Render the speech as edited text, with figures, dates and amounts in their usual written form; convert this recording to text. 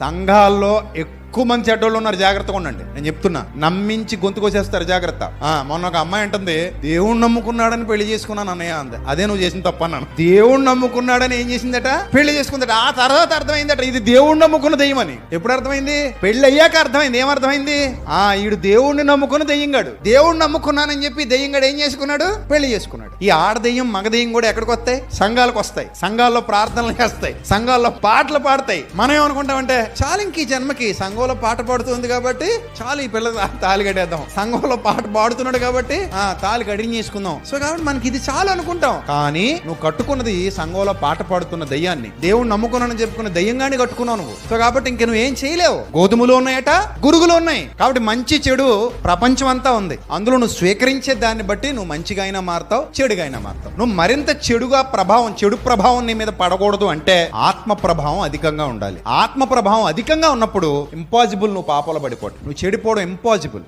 సంఘాల్లో ఎక్కువ మంది చెడ్డోళ్ళు ఉన్నారు, జాగ్రత్తగా ఉండండి. నేను చెప్తున్నా, నమ్మించి గొంతుకొచ్చేస్తారు, జాగ్రత్త. మొన్న ఒక అమ్మాయి అంటుంది, దేవుణ్ణి నమ్ముకున్నాడని పెళ్లి చేసుకున్నాను అన్నయ్య అంది. అదే నువ్వు చేసిన తప్ప అన్నాను. దేవుణ్ణి నమ్ముకున్నాడని ఏం చేసిందట? పెళ్లి చేసుకుందట. ఆ తర్వాత అర్థమైందట ఇది దేవుణ్ణి నమ్ముకున్న దెయ్యం అని. ఎప్పుడు అర్థమైంది? పెళ్లి అయ్యాక అర్థమైంది. ఏమర్థమైంది? ఈడు దేవుణ్ణి నమ్ముకున్న దెయ్యంగాడు. దేవుణ్ణి నమ్ముకున్నానని చెప్పి దెయ్యంగాడు ఏం చేసుకున్నాడు? పెళ్లి చేసుకున్నాడు. ఈ ఆడ దెయ్యం మగ దెయ్యం కూడా ఎక్కడికి వస్తాయి? సంఘాలకు వస్తాయి. సంఘాల్లో ప్రార్థనలు చేస్తాయి, సంఘాల్లో పాటలు పాడతాయి. మనం ఏమనుకుంటామంటే, చాలు ఇంక ఈ జన్మకి సంఘంలో పాట పాడుతుంది కాబట్టి చాలు, ఈ పిల్ల తాళి కట్టేద్దాం. సంఘంలో పాట పాడుతున్నాడు కాబట్టి తాళి కడిగించేసుకుందాం. సో కాబట్టి మనకి ఇది చాలు అనుకుంటాం. కానీ నువ్వు కట్టుకున్నది సంఘంలో పాట పాడుతున్న దయ్యాన్ని, దేవుణ్ణి నమ్ముకున్నానని చెప్పుకున్న దయ్యంగాని కట్టుకున్నావు నువ్వు. సో కాబట్టి ఇంక నువ్వు ఏం చేయలేవు. గోధుమలు ఉన్నాయట, గురుగులు ఉన్నాయి. కాబట్టి మంచి చెడు ప్రపంచం అంతా ఉంది. అందులో నువ్వు స్వీకరించే దాన్ని బట్టి నువ్వు మంచిగా అయినా మారుతావు, చెడుగా అయినా మారుతావు. నువ్వు మరింత చెడు ప్రభావం నీ మీద పడకూడదు అంటే ఆత్మ ప్రభావం అధికంగా ఉండాలి. ఆత్మ ప్రభావం అధికంగా ఉన్నప్పుడు ఇంపాసిబుల్ నువ్వు పాపంలో పడిపోవడం, నువ్వు చెడిపోవడం ఇంపాసిబుల్.